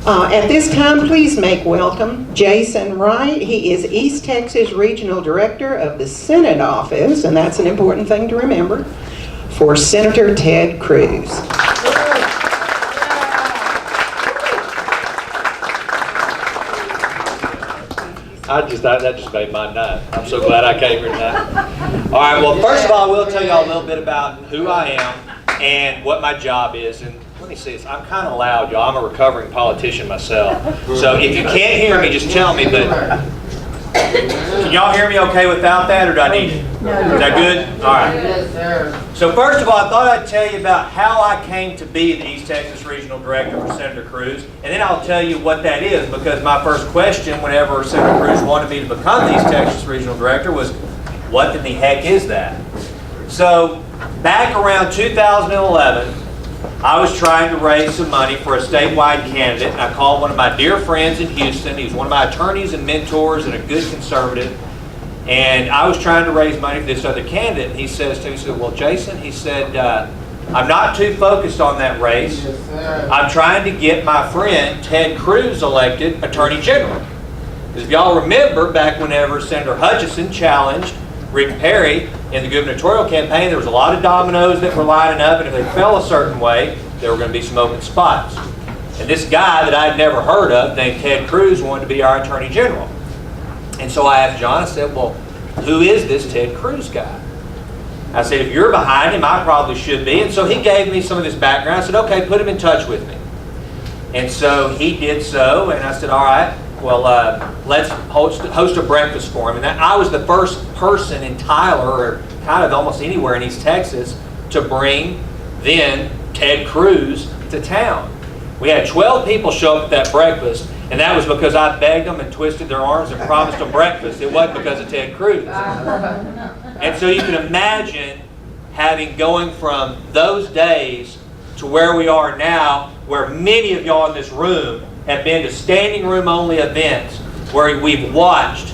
At this time, please make welcome Jason Wright. He is East Texas Regional Director of the Senate Office, and that's an important thing to remember, for Senator Ted Cruz. That just made my night. I'm so glad I came here tonight. All right, well, first of all, I will tell you all a little bit about who I am and what my job is. And let me see this. I'm kind of loud, y'all. I'm a recovering politician myself. So if you can't hear me, just tell me. But can y'all hear me okay without that, or do I need it? Is that good? All right. So first of all, I thought I'd tell you about how I came to be the East Texas Regional Director for Senator Cruz, and then I'll tell you what that is, because my first question whenever Senator Cruz wanted me to become the East Texas Regional Director was, what in the heck is that? So back around 2011, I was trying to raise some money for a statewide candidate, and I called one of my dear friends in Houston. He was one of my attorneys and mentors and a good conservative. And I was trying to raise money for this other candidate. And he says to me, he said, well, Jason, he said, I'm not too focused on that race. Yes, I'm trying to get my friend Ted Cruz elected Attorney General. Because if y'all remember, back whenever Senator Hutchison challenged Rick Perry in the gubernatorial campaign, there was a lot of dominoes that were lining up, and if they fell a certain way, there were going to be some open spots. And this guy that I'd never heard of, named Ted Cruz, wanted to be our Attorney General. And so I asked John, I said, well, who is this Ted Cruz guy? I said, if you're behind him, I probably should be. And so he gave me some of this background. I said, okay, put him in touch with me. And so he did so, and I said, all right, well, let's host a breakfast for him. And I was the first person in Tyler, or kind of almost anywhere in East Texas, to bring then Ted Cruz to town. We had 12 people show up at that breakfast, and that was because I begged them and twisted their arms and promised them breakfast. It wasn't because of Ted Cruz. And so you can imagine going from those days to where we are now, where many of y'all in this room have been to standing room only events where we've watched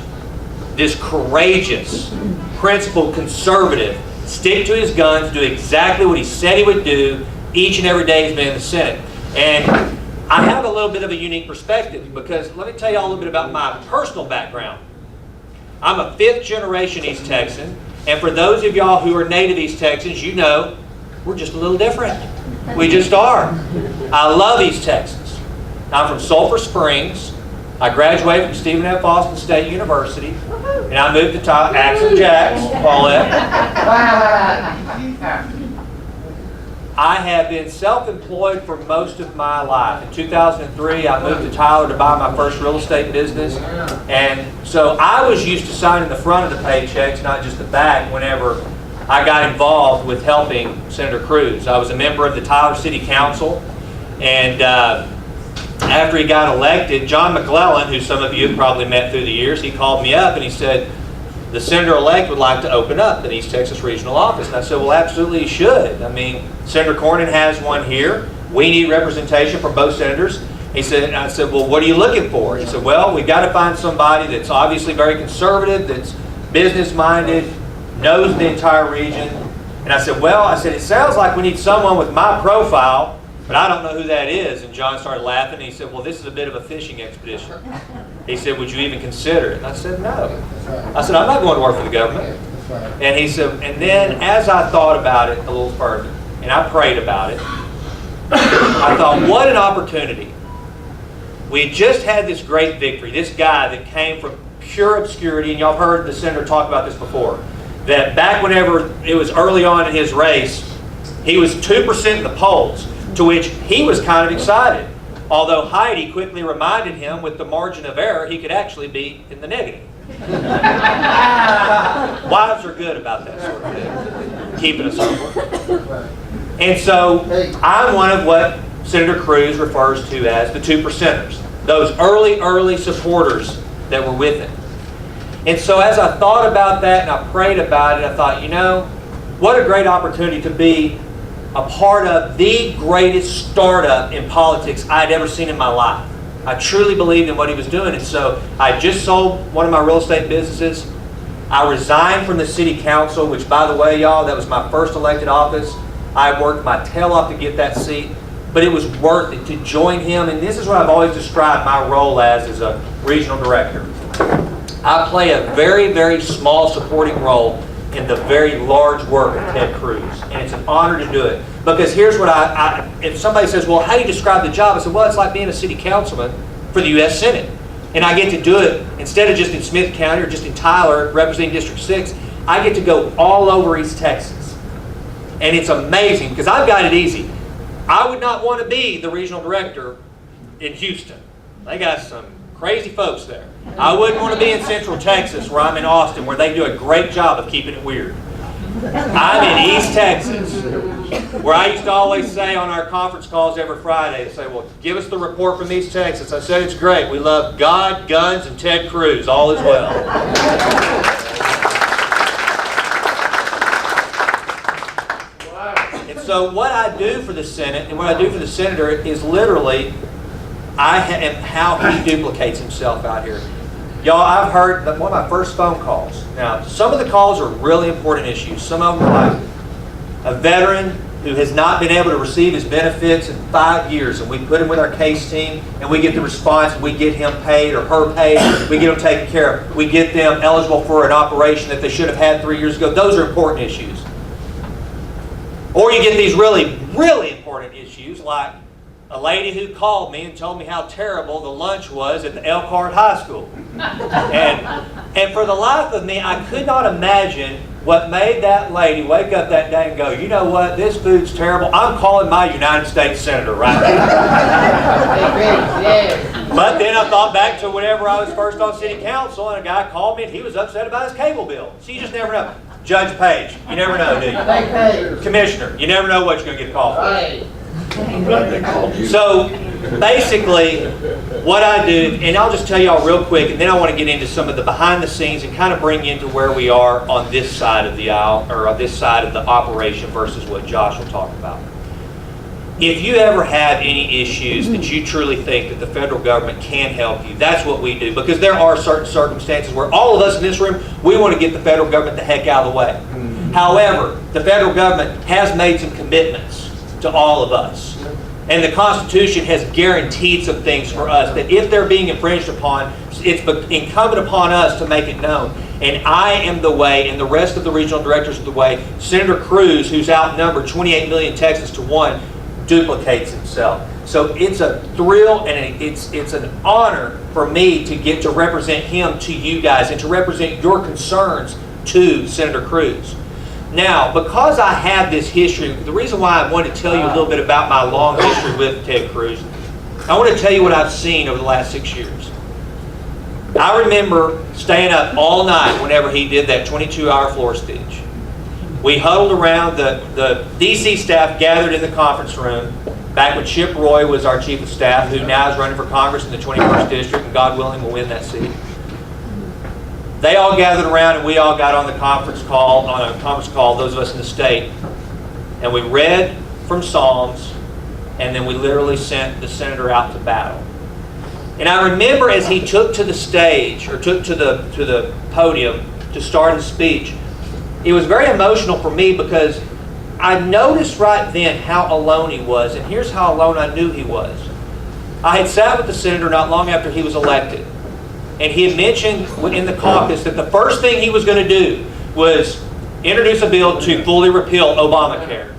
this courageous, principled conservative stick to his guns, do exactly what he said he would do each and every day he's been in the Senate. And I have a little bit of a unique perspective, because let me tell you all a little bit about my personal background. I'm a 5th generation East Texan, and for those of y'all who are native East Texans, you know we're just a little different. We just are. I love East Texas. I'm from Sulphur Springs. I graduated from Stephen F. Austin State University, and I moved to Action Jacks, Paulette. I have been self-employed for most of my life. In 2003, I moved to Tyler to buy my first real estate business. And so I was used to signing the front of the paychecks, not just the back, whenever I got involved with helping Senator Cruz. I was a member of the Tyler City Council, and after he got elected, John McClellan, who some of you have probably met through the years, he called me up and he said, the Senator-elect would like to open up an East Texas Regional Office. And I said, well, absolutely he should. I mean, Senator Cornyn has one here. We need representation from both senators. He said, and I said, well, what are you looking for? He said, well, we've got to find somebody that's obviously very conservative, that's business-minded, knows the entire region. And I said, well, it sounds like we need someone with my profile, but I don't know who that is. And John started laughing, and he said, well, this is a bit of a fishing expedition. He said, would you even consider it? And I said, no. I said, I'm not going to work for the government. And he said, and then as I thought about it a little further, and I prayed about it, I thought, what an opportunity. We had just had this great victory. This guy that came from pure obscurity, and y'all have heard the senator talk about this before, that back whenever it was early on in his race, he was 2% in the polls, to which he was kind of excited. Although Heidi quickly reminded him with the margin of error, he could actually be in the negative. Wives are good about that sort of thing, keeping us humble. And so I'm one of what Senator Cruz refers to as the 2%ers, those early supporters that were with him. And so as I thought about that and I prayed about it, I thought, you know, what a great opportunity to be a part of the greatest startup in politics I'd ever seen in my life. I truly believed in what he was doing. And so I just sold one of my real estate businesses. I resigned from the city council, which, by the way, y'all, that was my first elected office. I worked my tail off to get that seat. but it was worth it to join him. And this is what I've always described my role as a regional director. I play a very, very small supporting role in the very large work of Ted Cruz. And it's an honor to do it. Because here's what if somebody says, well, how do you describe the job? I said, well, it's like being a city councilman for the U.S. Senate. And I get to do it, instead of just in Smith County or just in Tyler, representing District 6, I get to go all over East Texas. And it's amazing, because I've got it easy. I would not want to be the regional director in Houston. They got some crazy folks there. I wouldn't want to be in Central Texas, where I'm in Austin, where they do a great job of keeping it weird. I'm in East Texas, where I used to always say on our conference calls every Friday, they say, well, give us the report from East Texas. I said, it's great. We love God, guns, and Ted Cruz. All is well. And so what I do for the Senate and what I do for the senator is literally, I am how he duplicates himself out here. Y'all, I've heard that one of my first phone calls. Now, some of the calls are really important issues. Some of them are like a veteran who has not been able to receive his benefits in 5 years, and we put him with our case team, and we get the response, and we get him paid or her paid, we get them taken care of. We get them eligible for an operation that they should have had 3 years ago. Those are important issues. Or you get these really, really important issues like a lady who called me and told me how terrible the lunch was at the Elkhart High School. And for the life of me, I could not imagine what made that lady wake up that day and go, you know what, this food's terrible. I'm calling my United States Senator right now. But then I thought back to whenever I was first on city council and a guy called me and he was upset about his cable bill. So you just never know. Judge Page, you never know, do you? Commissioner, you never know what you're going to get called for. So basically what I do, and I'll just tell y'all real quick, and then I want to get into some of the behind the scenes and kind of bring you into where we are on this side of the aisle, or on this side of the operation versus what Josh will talk about. If you ever have any issues that you truly think that the federal government can help you, that's what we do. Because there are certain circumstances where all of us in this room, we want to get the federal government the heck out of the way. However, the federal government has made some commitments to all of us. And the Constitution has guaranteed some things for us that if they're being infringed upon, it's incumbent upon us to make it known. And I am the way, and the rest of the regional directors are the way. Senator Cruz, who's outnumbered 28 million Texans to 1, duplicates himself. So it's a thrill and it's an honor for me to get to represent him to you guys and to represent your concerns to Senator Cruz. Now, because I have this history, the reason why I wanted to tell you a little bit about my long history with Ted Cruz, I want to tell you what I've seen over the last 6 years. I remember staying up all night whenever he did that 22-hour floor speech. We huddled around, the DC staff gathered in the conference room, back when Chip Roy was our chief of staff, who now is running for Congress in the 21st District, and God willing will win that seat. They all gathered around and we all got on a conference call, those of us in the state, and we read from Psalms, and then we literally sent the senator out to battle. And I remember as he took to the stage, or took to the podium to start his speech, it was very emotional for me because I noticed right then how alone he was, and here's how alone I knew he was. I had sat with the senator not long after he was elected, and he had mentioned in the caucus that the first thing he was going to do was introduce a bill to fully repeal Obamacare.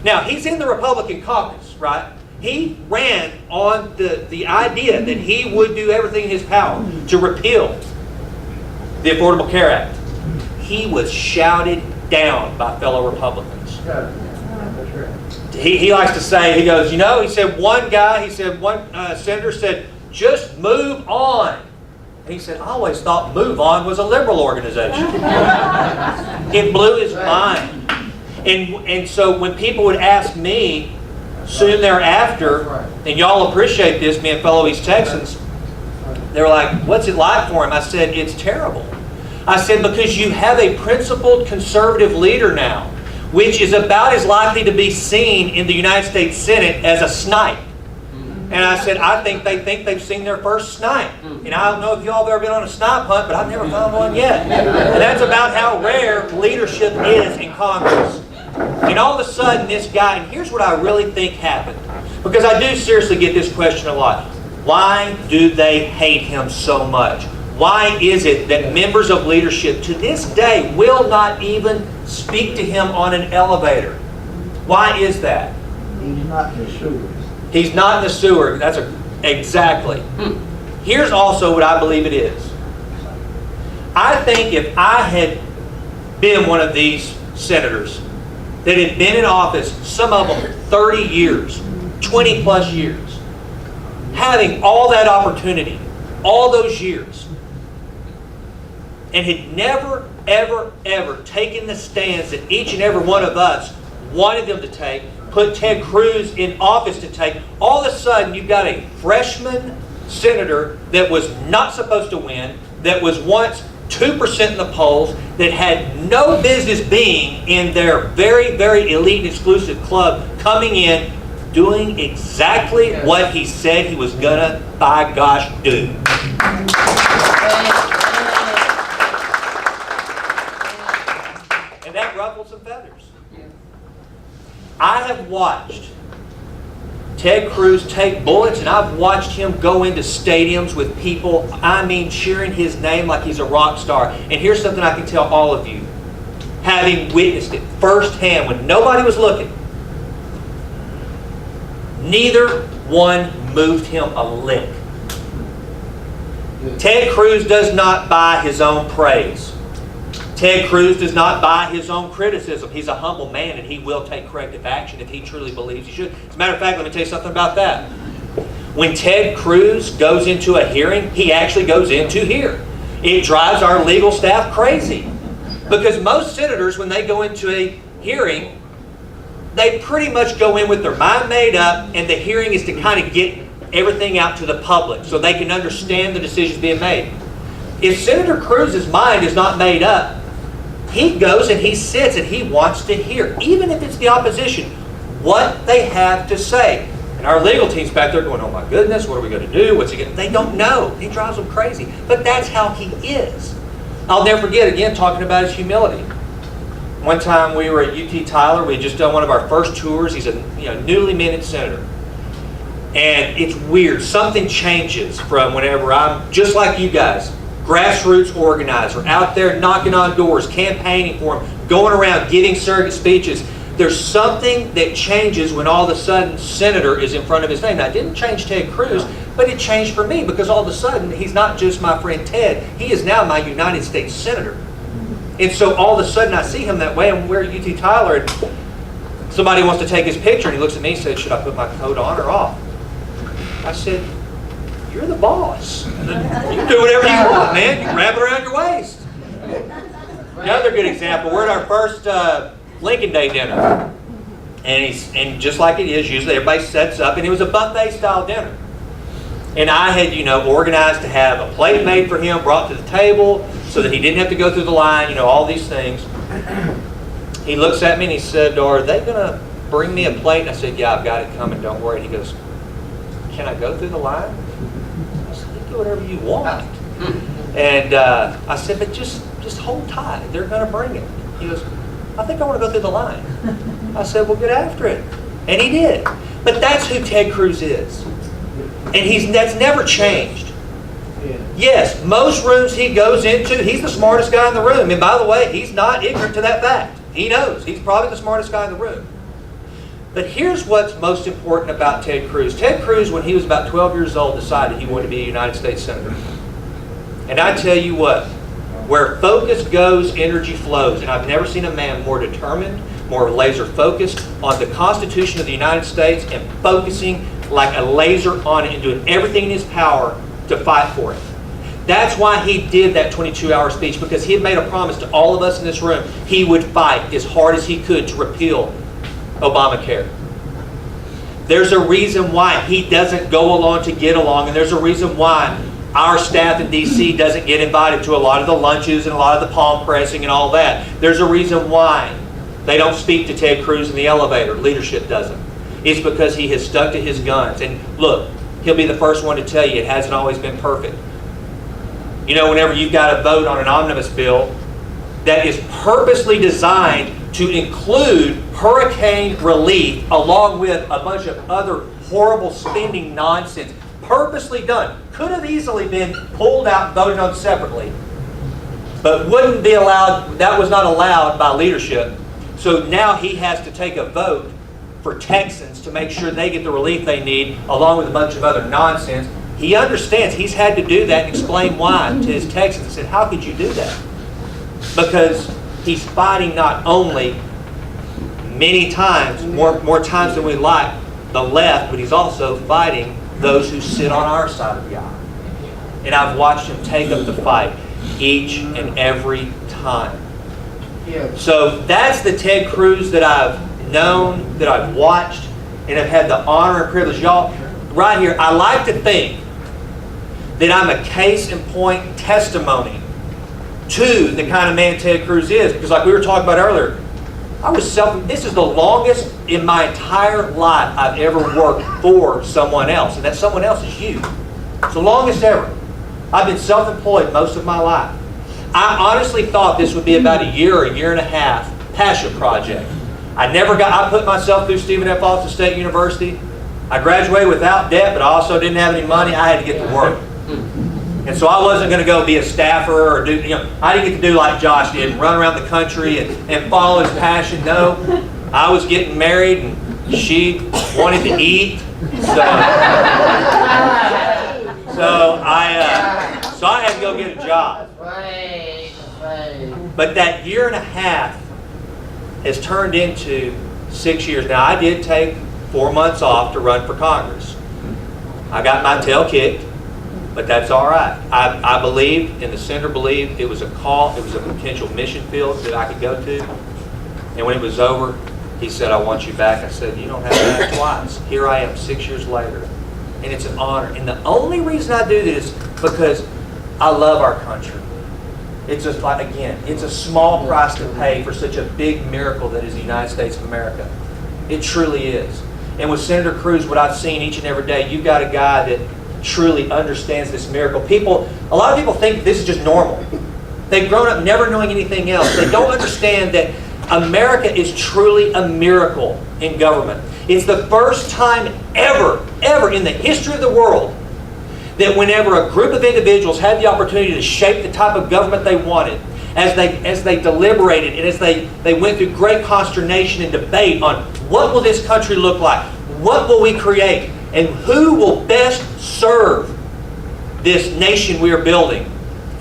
Now, he's in the Republican caucus, right? He ran on the idea that he would do everything in his power to repeal the Affordable Care Act. He was shouted down by fellow Republicans. He likes to say, he goes, he said one senator said, just move on. He said, I always thought Move On was a liberal organization. It blew his mind. And so when people would ask me soon thereafter, and y'all appreciate this, me and fellow East Texans, they were like, what's it like for him? I said, it's terrible. I said, because you have a principled conservative leader now, which is about as likely to be seen in the United States Senate as a snipe. And I said, I think they've seen their first snipe. And I don't know if y'all have ever been on a snipe hunt, but I've never found one yet. And that's about how rare leadership is in Congress. And all of a sudden, this guy, and here's what I really think happened. Because I do seriously get this question a lot. Why do they hate him so much? Why is it that members of leadership to this day will not even speak to him on an elevator? Why is that? He's not in the sewer. He's not in the sewer. Exactly. Here's also what I believe it is. I think if I had been one of these senators that had been in office, some of them 30 years, 20 plus years, having all that opportunity, all those years, and had never, ever, ever taken the stance that each and every one of us wanted them to take, put Ted Cruz in office to take, all of a sudden you've got a freshman senator that was not supposed to win, that was once 2% in the polls, that had no business being in their very, very elite and exclusive club, coming in, doing exactly what he said he was gonna, by gosh, do. And that ruffled some feathers. I have watched Ted Cruz take bullets, and I've watched him go into stadiums with people, I mean, cheering his name like he's a rock star. And here's something I can tell all of you, having witnessed it firsthand when nobody was looking. Neither one moved him a lick. Ted Cruz does not buy his own praise. Ted Cruz does not buy his own criticism. He's a humble man, and he will take corrective action if he truly believes he should. As a matter of fact, let me tell you something about that. When Ted Cruz goes into a hearing, he actually goes into here. It drives our legal staff crazy. Because most senators, when they go into a hearing, they pretty much go in with their mind made up, and the hearing is to kind of get everything out to the public so they can understand the decisions being made. If Senator Cruz's mind is not made up, he goes and he sits and he wants to hear, even if it's the opposition, what they have to say. And our legal team's back there going, oh my goodness, what are we going to do? What's he going to do? They don't know. He drives them crazy. But that's how he is. I'll never forget, again, talking about his humility. One time we were at UT Tyler. We had just done one of our first tours. He's a newly minted senator. And it's weird. Something changes from whenever I'm, just like you guys, grassroots organizer, out there knocking on doors, campaigning for him, going around giving surrogate speeches. There's something that changes when all of a sudden Senator is in front of his name. Now, it didn't change Ted Cruz, but it changed for me because all of a sudden he's not just my friend Ted. He is now my United States Senator. And so all of a sudden I see him that way, and we're at UT Tyler, and somebody wants to take his picture, and he looks at me and says, should I put my coat on or off? I said, you're the boss. You can do whatever you want, man. You can wrap it around your waist. Another good example, we're at our first Lincoln Day dinner. And just like it is, usually everybody sets up, and it was a buffet style dinner. And I had, organized to have a plate made for him, brought to the table, so that he didn't have to go through the line, all these things. He looks at me and he said, are they going to bring me a plate? And I said, yeah, I've got it coming, don't worry. And he goes, can I go through the line? I said, you do whatever you want. And I said, but just hold tight. They're going to bring it. He goes, I think I want to go through the line. I said, well, get after it. And he did. But that's who Ted Cruz is. And that's never changed. Yes, most rooms he goes into, he's the smartest guy in the room. And by the way, he's not ignorant to that fact. He knows. He's probably the smartest guy in the room. But here's what's most important about Ted Cruz. Ted Cruz, when he was about 12 years old, decided he wanted to be a United States Senator. And I tell you what, where focus goes, energy flows. And I've never seen a man more determined, more laser focused on the Constitution of the United States and focusing like a laser on it and doing everything in his power to fight for it. That's why he did that 22-hour speech, because he had made a promise to all of us in this room he would fight as hard as he could to repeal Obamacare. There's a reason why he doesn't go along to get along, and there's a reason why our staff in D.C. doesn't get invited to a lot of the lunches and a lot of the palm pressing and all that. There's a reason why they don't speak to Ted Cruz in the elevator. Leadership doesn't. It's because he has stuck to his guns. And look, he'll be the first one to tell you it hasn't always been perfect. Whenever you've got to vote on an omnibus bill that is purposely designed to include hurricane relief along with a bunch of other horrible spending nonsense, purposely done. Could have easily been pulled out and voted on separately, but wouldn't be allowed, that was not allowed by leadership. So now he has to take a vote for Texans to make sure they get the relief they need, along with a bunch of other nonsense. He understands he's had to do that and explain why to his Texans. He said, how could you do that? Because he's fighting not only many times, more times than we like, the left, but he's also fighting those who sit on our side of the aisle. And I've watched him take up the fight each and every time. So that's the Ted Cruz that I've known, that I've watched, and have had the honor and privilege. Y'all, right here, I like to think that I'm a case in point testimony to the kind of man Ted Cruz is. Because like we were talking about earlier, this is the longest in my entire life I've ever worked for someone else. And that someone else is you. It's the longest ever. I've been self-employed most of my life. I honestly thought this would be about a year or a year and a half passion project. I put myself through Stephen F. Austin State University. I graduated without debt, but I also didn't have any money. I had to get to work. And so I wasn't going to go be a staffer or do, I didn't get to do like Josh did and run around the country and follow his passion. No, I was getting married and she wanted to eat. So I had to go get a job. But that year and a half has turned into 6 years. Now, I did take 4 months off to run for Congress. I got my tail kicked, but that's all right. I believed, and the senator believed, it was a call, it was a potential mission field that I could go to. And when it was over, he said, I want you back. I said, you don't have to ask twice. Here I am 6 years later. And it's an honor. And the only reason I do this is because I love our country. It's just like, again, it's a small price to pay for such a big miracle that is the United States of America. It truly is. And with Senator Cruz, what I've seen each and every day, you've got a guy that truly understands this miracle. A lot of people think this is just normal. They've grown up never knowing anything else. They don't understand that America is truly a miracle in government. It's the first time ever in the history of the world that whenever a group of individuals had the opportunity to shape the type of government they wanted, as they deliberated and as they went through great consternation and debate on what will this country look like, what will we create, and who will best serve this nation we are building,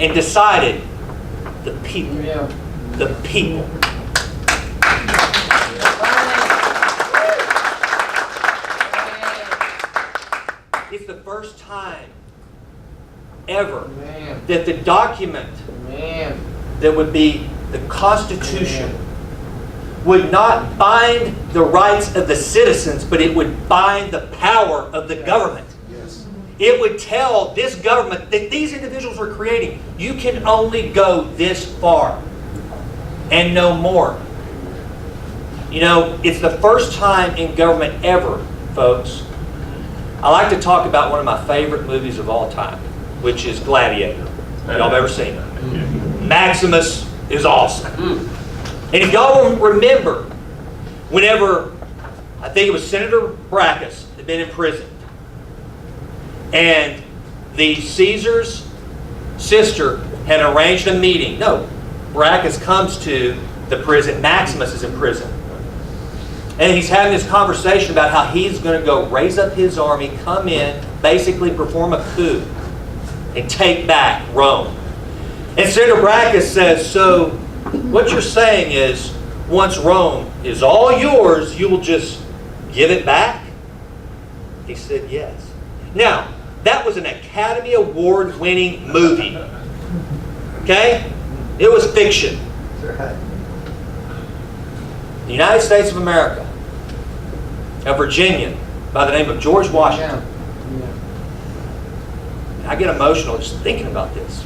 and decided the people. The people. It's the first time ever that the document that would be the Constitution would not bind the rights of the citizens, but it would bind the power of the government. It would tell this government that these individuals were creating, you can only go this far and no more. It's the first time in government ever, folks. I like to talk about one of my favorite movies of all time, which is Gladiator. Y'all have ever seen it? Maximus is awesome. And if y'all will remember, whenever, I think it was Senator Brackus had been imprisoned, and the Caesar's sister had arranged a meeting. No, Brackus comes to the prison. Maximus is in prison. And he's having this conversation about how he's going to go raise up his army, come in, basically perform a coup, and take back Rome. And Senator Brackus says, so what you're saying is, once Rome is all yours, you will just give it back? He said, yes. Now, that was an Academy Award-winning movie. Okay? It was fiction. The United States of America, a Virginian by the name of George Washington. I get emotional just thinking about this.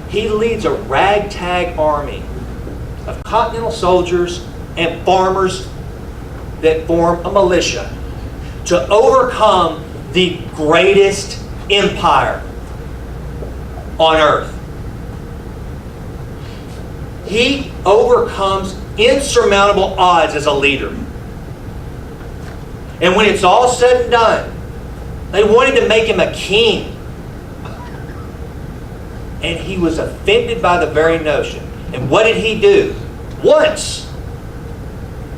He leads a ragtag army of Continental soldiers and farmers that form a militia to overcome the greatest empire on earth. He overcomes insurmountable odds as a leader. And when it's all said and done, they wanted to make him a king. And he was offended by the very notion. And what did he do? Once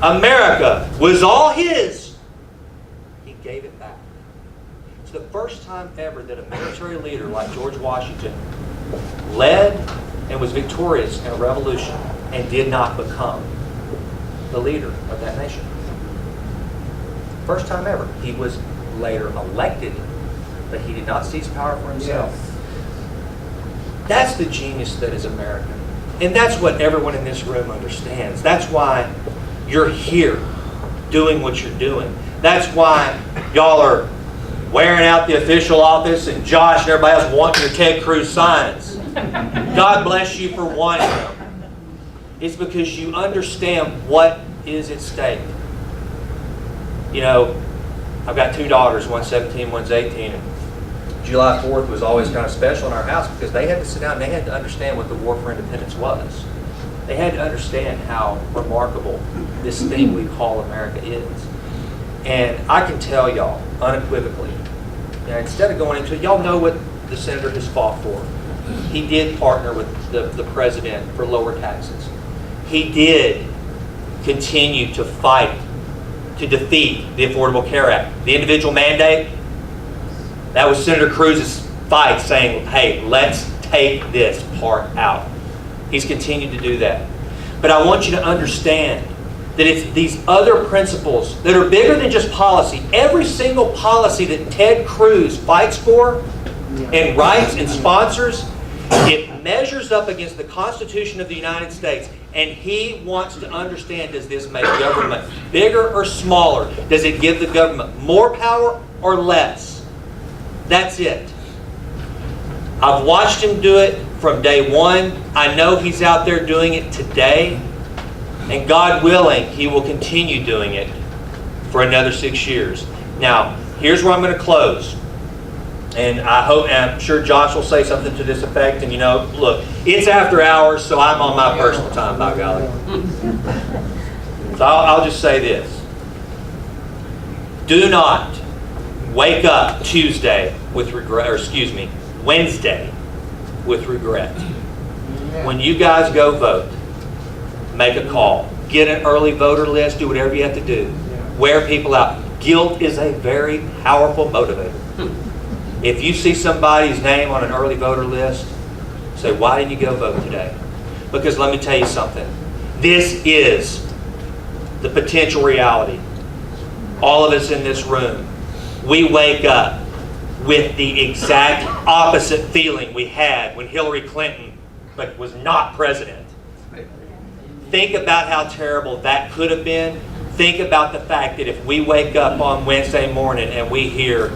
America was all his, he gave it back. It's the first time ever that a military leader like George Washington led and was victorious in a revolution and did not become the leader of that nation. First time ever. He was later elected, but he did not seize power for himself. Yes. That's the genius that is America. And that's what everyone in this room understands. That's why you're here doing what you're doing. That's why y'all are wearing out the official office and Josh and everybody else wanting your Ted Cruz signs. God bless you for wanting them. It's because you understand what is at stake. You know, I've got two daughters, one's 17, one's 18. And July 4th was always kind of special in our house because they had to sit down and they had to understand what the War for Independence was. They had to understand how remarkable this thing we call America is. And I can tell y'all unequivocally, instead of going into it, y'all know what the senator has fought for. He did partner with the president for lower taxes. He did continue to fight to defeat the Affordable Care Act. The individual mandate, that was Senator Cruz's fight saying, hey, let's take this part out. He's continued to do that. But I want you to understand that it's these other principles that are bigger than just policy. Every single policy that Ted Cruz fights for and writes and sponsors, it measures up against the Constitution of the United States. And he wants to understand, does this make government bigger or smaller? Does it give the government more power or less? That's it. I've watched him do it from day one. I know he's out there doing it today. And God willing, he will continue doing it for another 6 years. Now, here's where I'm going to close. And I'm sure Josh will say something to this effect. And you know, look, it's after hours, so I'm on my personal time, by golly. So I'll just say this. Do not wake up Tuesday with regret, or Wednesday with regret. When you guys go vote, make a call. Get an early voter list. Do whatever you have to do. Wear people out. Guilt is a very powerful motivator. If you see somebody's name on an early voter list, say, why didn't you go vote today? Because let me tell you something. This is the potential reality. All of us in this room, we wake up with the exact opposite feeling we had when Hillary Clinton was not president. Think about how terrible that could have been. Think about the fact that if we wake up on Wednesday morning and we hear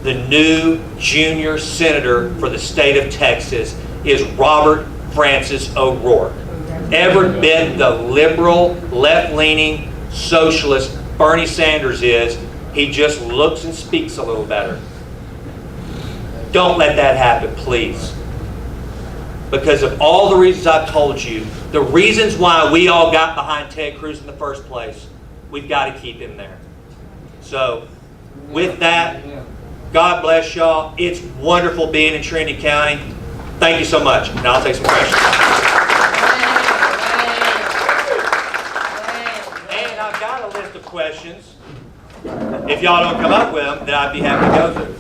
the new junior senator for the state of Texas is Robert Francis O'Rourke. Ever been the liberal, left-leaning, socialist Bernie Sanders is, he just looks and speaks a little better. Don't let that happen, please. Because of all the reasons I've told you, the reasons why we all got behind Ted Cruz in the first place, we've got to keep him there. So, with that, God bless y'all. It's wonderful being in Trinity County. Thank you so much. Now I'll take some questions. And I've got a list of questions. If y'all don't come up with them, then I'd be happy to go through.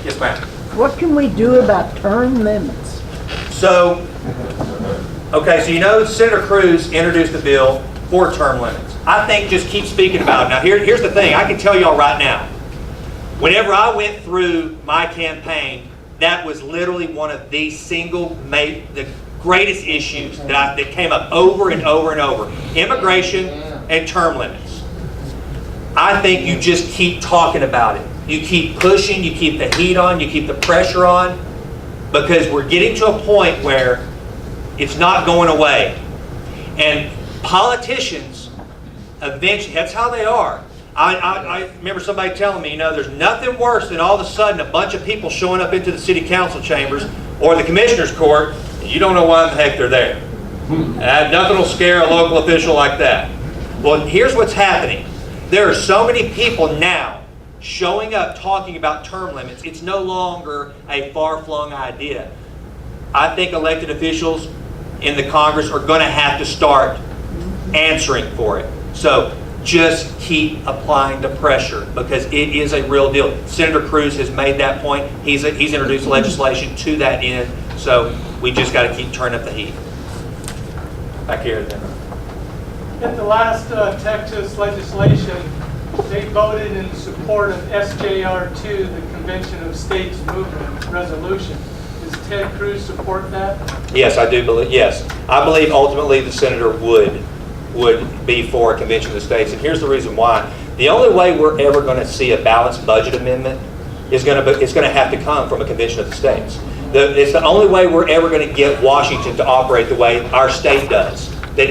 Yes, ma'am. What can we do about term limits? So, okay, so you know Senator Cruz introduced a bill for term limits. I think just keep speaking about it. Now here's the thing. I can tell y'all right now. Whenever I went through my campaign, that was literally one of the greatest issues that came up over and over and over. Immigration and term limits. I think you just keep talking about it. You keep pushing, you keep the heat on, you keep the pressure on, because we're getting to a point where it's not going away. And politicians, eventually, that's how they are. I remember somebody telling me, there's nothing worse than all of a sudden a bunch of people showing up into the city council chambers or the commissioner's court, and you don't know why in the heck they're there. Nothing will scare a local official like that. Well, here's what's happening. There are so many people now showing up talking about term limits. It's no longer a far-flung idea. I think elected officials in the Congress are going to have to start answering for it. So just keep applying the pressure because it is a real deal. Senator Cruz has made that point. He's introduced legislation to that end. So we just got to keep turning up the heat. Back here then. At the last Texas legislation, they voted in support of SJR2, the Convention of States Movement resolution. Does Ted Cruz support that? Yes, I do believe. Yes, I believe ultimately the senator would be for a convention of the states, and here's the reason why. The only way we're ever going to see a balanced budget amendment is going to have to come from a convention of the states. It's the only way we're ever going to get Washington to operate the way our state does. That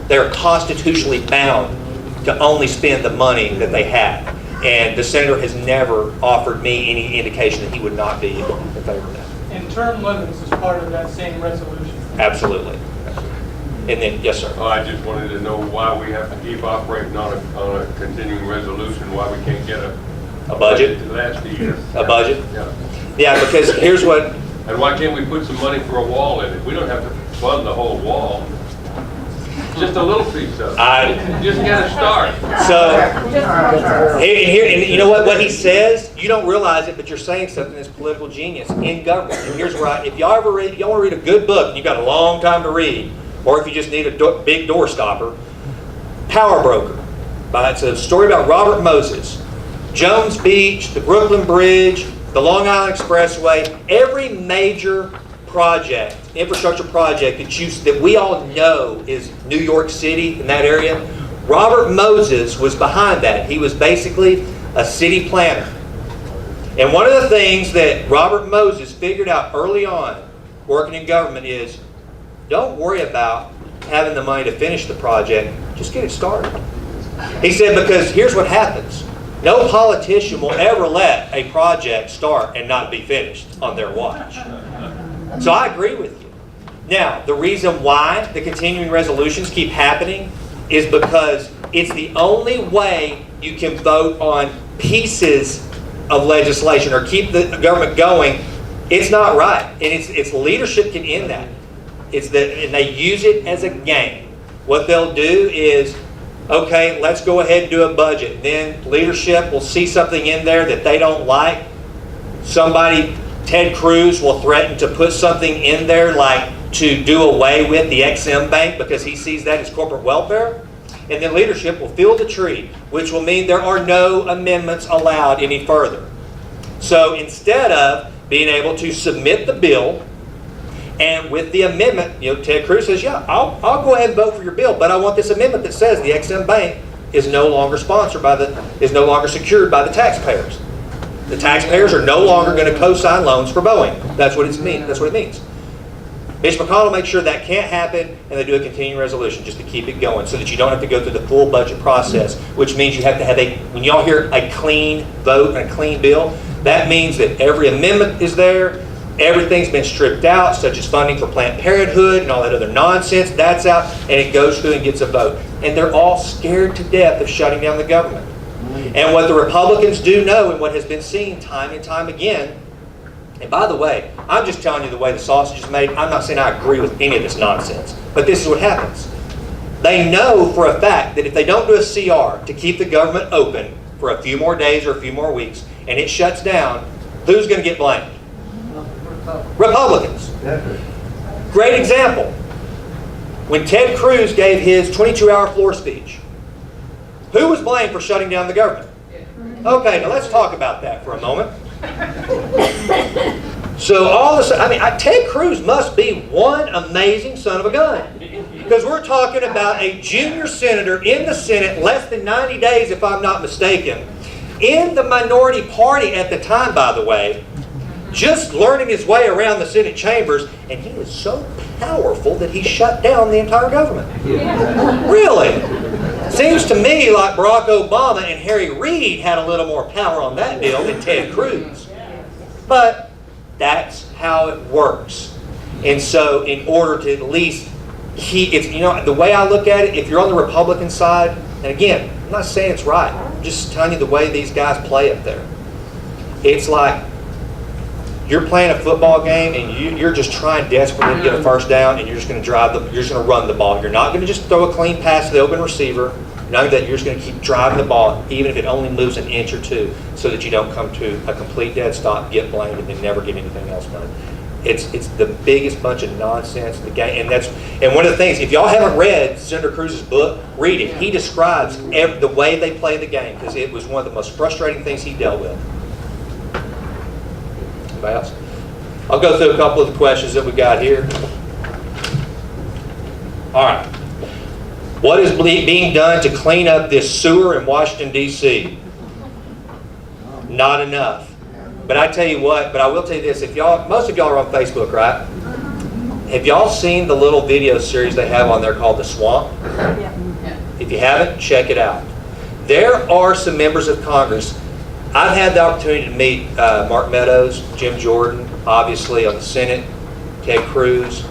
they're constitutionally bound to only spend the money that they have. And the senator has never offered me any indication that he would not be in favor of that. And term limits is part of that same resolution. Absolutely. And then, yes, sir. Oh, I just wanted to know why we have to keep operating on a continuing resolution, why we can't get a budget to last year. A budget? Yeah. Yeah, because here's what. And why can't we put some money for a wall in it? We don't have to fund the whole wall. Just a little piece of it. Just get a start. So, and you know what he says? You don't realize it, but you're saying something that's political genius in government. And here's where if y'all want to read a good book, and you've got a long time to read, or if you just need a big door stopper, Power Broker. It's a story about Robert Moses. Jones Beach, the Brooklyn Bridge, the Long Island Expressway, every major project, infrastructure project that we all know is New York City in that area, Robert Moses was behind that. He was basically a city planner. And one of the things that Robert Moses figured out early on working in government is don't worry about having the money to finish the project, just get it started. He said, because here's what happens. No politician will ever let a project start and not be finished on their watch. So I agree with you. Now, the reason why the continuing resolutions keep happening is because it's the only way you can vote on pieces of legislation or keep the government going. It's not right. And it's leadership can end that. And they use it as a game. What they'll do is, okay, let's go ahead and do a budget. Then leadership will see something in there that they don't like. Ted Cruz will threaten to put something in there like to do away with the XM Bank because he sees that as corporate welfare. And then leadership will feel the tree, which will mean there are no amendments allowed any further. So instead of being able to submit the bill, and with the amendment, Ted Cruz says, yeah, I'll go ahead and vote for your bill, but I want this amendment that says the XM Bank is no longer is no longer secured by the taxpayers. The taxpayers are no longer going to co-sign loans for Boeing. That's what it means. Mitch McConnell makes sure that can't happen, and they do a continuing resolution just to keep it going so that you don't have to go through the full budget process, which means you have to have when y'all hear a clean vote and a clean bill, that means that every amendment is there, everything's been stripped out, such as funding for Planned Parenthood and all that other nonsense, that's out, and it goes through and gets a vote. And they're all scared to death of shutting down the government. And what the Republicans do know, and what has been seen time and time again, and by the way, I'm just telling you the way the sausage is made. I'm not saying I agree with any of this nonsense, but this is what happens. They know for a fact that if they don't do a CR to keep the government open for a few more days or a few more weeks, and it shuts down, who's going to get blamed? Republicans. Great example. When Ted Cruz gave his 22-hour floor speech, who was blamed for shutting down the government? Okay, now let's talk about that for a moment. So all of a sudden, Ted Cruz must be one amazing son of a gun. Because we're talking about a junior senator in the Senate, less than 90 days if I'm not mistaken, in the minority party at the time, by the way, just learning his way around the Senate chambers, and he is so powerful that he shut down the entire government. Really? Seems to me like Barack Obama and Harry Reid had a little more power on that deal than Ted Cruz. But that's how it works. And so in order to at least it's, you know, the way I look at it, if you're on the Republican side, and again, I'm not saying it's right, I'm just telling you the way these guys play up there. It's like you're playing a football game and you're just trying desperately to get a first down, and you're just going to you're just going to run the ball. You're not going to just throw a clean pass to the open receiver. Knowing that you're just going to keep driving the ball, even if it only moves an inch or two, so that you don't come to a complete dead stop, get blamed, and then never get anything else done. It's the biggest bunch of nonsense in the game, and one of the things, if y'all haven't read Senator Cruz's book, read it. He describes the way they play the game, because it was one of the most frustrating things he dealt with. Anybody else? I'll go through a couple of the questions that we got here. All right. What is being done to clean up this sewer in Washington, D.C.? Not enough. But I tell you what, but I will tell you this, most of y'all are on Facebook, right? Have y'all seen the little video series they have on there called The Swamp? Yeah. If you haven't, check it out. There are some members of Congress. I've had the opportunity to meet Mark Meadows, Jim Jordan, obviously on the Senate, Ted Cruz.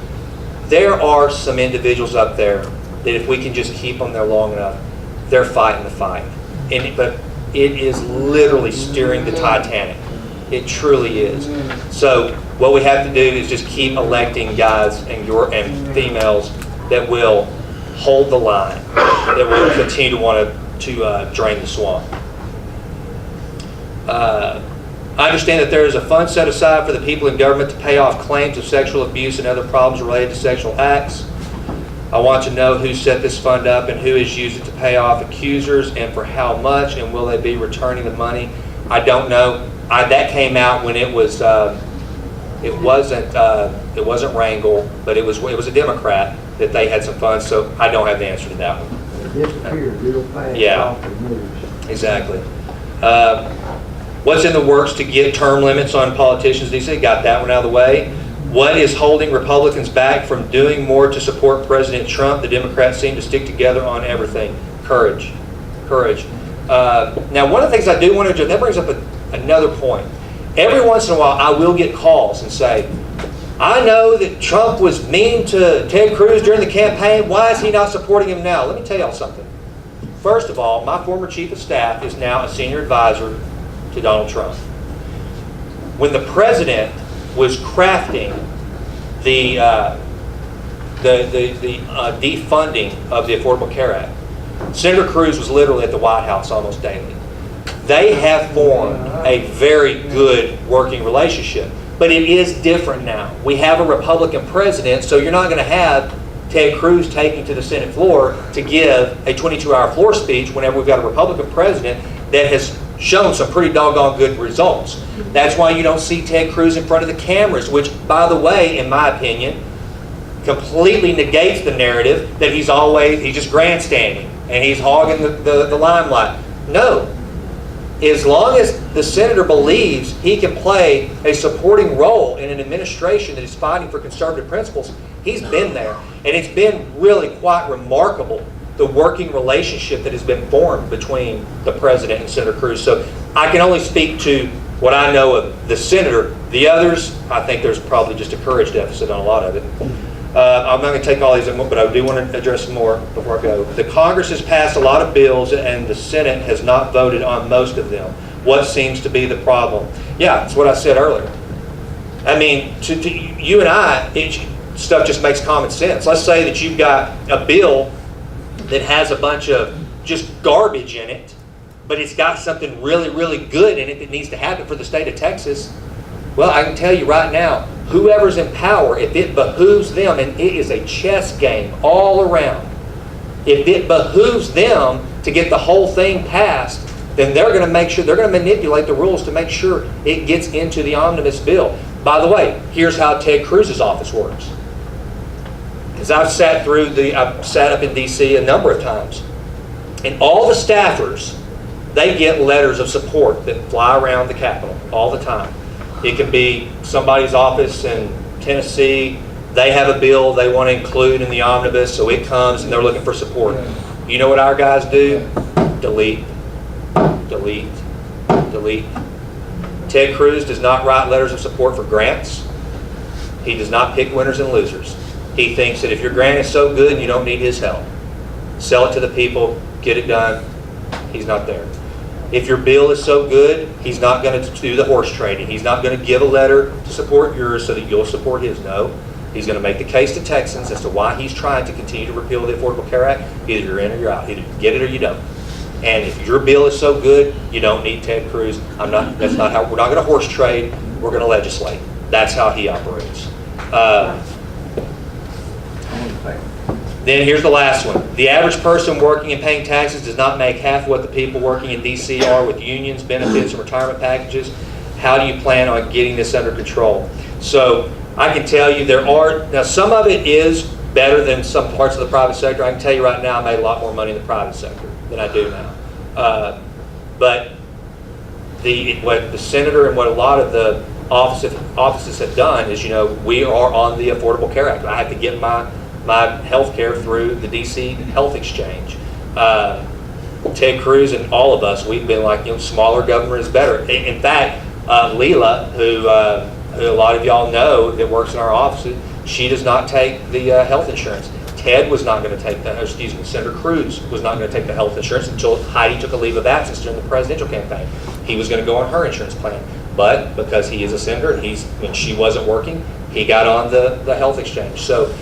There are some individuals up there that if we can just keep them there long enough, they're fighting the fight. But it is literally steering the Titanic. It truly is. So what we have to do is just keep electing guys and females that will hold the line, that will continue to want to drain the swamp. I understand that there is a fund set aside for the people in government to pay off claims of sexual abuse and other problems related to sexual acts. I want to know who set this fund up and who has used it to pay off accusers, and for how much, and will they be returning the money? I don't know. That came out when it was it wasn't Rangel, but it was a Democrat that they had some funds. So I don't have the answer to that one. It disappeared real fast. Yeah, off the news. exactly. What's in the works to get term limits on politicians? DC got that one out of the way. What is holding Republicans back from doing more to support President Trump? The Democrats seem to stick together on everything. Courage. Courage. Now, one of the things I do want to do, that brings up another point. Every once in a while, I will get calls and say, I know that Trump was mean to Ted Cruz during the campaign. Why is he not supporting him now? Let me tell y'all something. First of all, my former chief of staff is now a senior advisor to Donald Trump. When the president was crafting the defunding of the Affordable Care Act, Senator Cruz was literally at the White House almost daily. They have formed a very good working relationship, but it is different now. We have a Republican president, so you're not going to have Ted Cruz taking to the Senate floor to give a 22-hour floor speech whenever we've got a Republican president that has shown some pretty doggone good results. That's why you don't see Ted Cruz in front of the cameras, which, by the way, in my opinion, completely negates the narrative that he's just grandstanding and he's hogging the limelight. No. As long as the senator believes he can play a supporting role in an administration that is fighting for conservative principles, he's been there. And it's been really quite remarkable, the working relationship that has been formed between the president and Senator Cruz. So I can only speak to what I know of the senator. The others, I think there's probably just a courage deficit on a lot of it. I'm not going to take all these, but I do want to address some more before I go. The Congress has passed a lot of bills and the Senate has not voted on most of them. What seems to be the problem? Yeah, that's what I said earlier. I mean, to you and I, stuff just makes common sense. Let's say that you've got a bill that has a bunch of just garbage in it, but it's got something really, really good in it that needs to happen for the state of Texas. Well, I can tell you right now, whoever's in power, if it behooves them, and it is a chess game all around, if it behooves them to get the whole thing passed, then they're going to make sure, they're going to manipulate the rules to make sure it gets into the omnibus bill. By the way, here's how Ted Cruz's office works. Because I've sat up in D.C. a number of times, and all the staffers, they get letters of support that fly around the Capitol all the time. It can be somebody's office in Tennessee. They have a bill they want to include in the omnibus, so it comes and they're looking for support. You know what our guys do? Delete, delete, delete. Ted Cruz does not write letters of support for grants. He does not pick winners and losers. He thinks that if your grant is so good, you don't need his help. Sell it to the people, get it done. He's not there. If your bill is so good, he's not going to do the horse trading. He's not going to give a letter to support yours so that you'll support his. No. He's going to make the case to Texans as to why he's trying to continue to repeal the Affordable Care Act. Either you're in or you're out. Either you get it or you don't. And if your bill is so good, you don't need Ted Cruz. That's not how. We're not going to horse trade. We're going to legislate. That's how he operates. Then here's the last one. The average person working and paying taxes does not make half what the people working in D.C. are with unions, benefits, and retirement packages. How do you plan on getting this under control? So I can tell you now some of it is better than some parts of the private sector. I can tell you right now I made a lot more money in the private sector than I do now. But what the senator and what a lot of the offices have done is, we are on the Affordable Care Act. I have to get my health care through the DC Health Exchange. Ted Cruz and all of us, we've been like, smaller government is better. In fact, Leela, who a lot of y'all know that works in our offices, she does not take the health insurance. Ted was not going to take Senator Cruz was not going to take the health insurance until Heidi took a leave of absence during the presidential campaign. He was going to go on her insurance plan. But because he is a senator, when she wasn't working, he got on the health exchange. So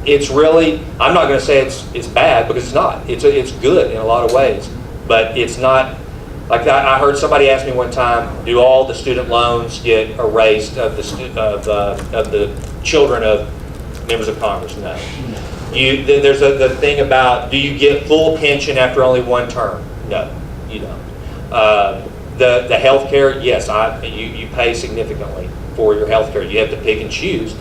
it's really, I'm not going to say it's bad, because it's not. It's good in a lot of ways, but it's not. Like I heard somebody ask me one time, do all the student loans get erased of the children of members of Congress? No. There's the thing about, do you get full pension after only one term? No, you don't. The health care, yes, you pay significantly for your health care. You have to pick and choose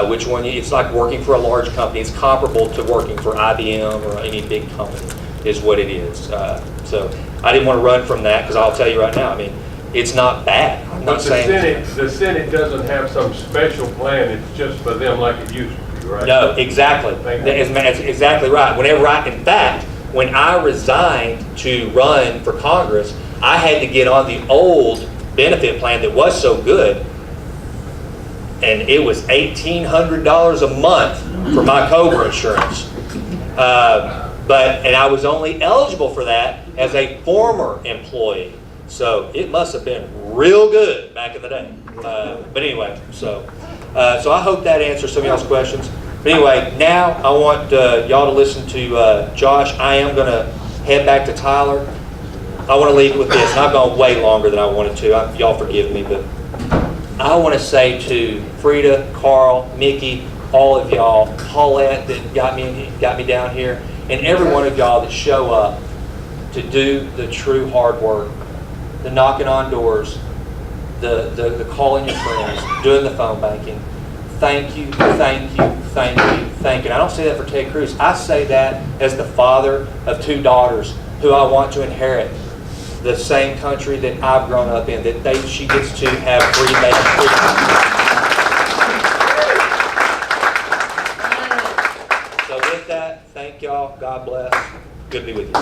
which one. It's like working for a large company. It's comparable to working for IBM or any big company is what it is. So I didn't want to run from that, because I'll tell you right now, it's not bad. I'm not saying the Senate doesn't have some special plan. It's just for them like it used to be, right? No, exactly. That's exactly right. In fact, when I resigned to run for Congress, I had to get on the old benefit plan that was so good, and it was $1,800 a month for my COBRA insurance. And I was only eligible for that as a former employee. So it must have been real good back in the day. But anyway, so I hope that answers some of y'all's questions. But anyway, now I want y'all to listen to Josh. I am going to head back to Tyler. I want to leave with this, and I've gone way longer than I wanted to. Y'all forgive me, but I want to say to Frida, Carl, Mickey, all of y'all, Paulette that got me down here, and every one of y'all that show up to do the true hard work, the knocking on doors, the calling your friends, doing the phone banking. Thank you, thank you, thank you, thank you. And I don't say that for Ted Cruz. I say that as the father of 2 daughters who I want to inherit the same country that I've grown up in, that she gets to have free So with that, thank y'all. God bless. Good to be with you.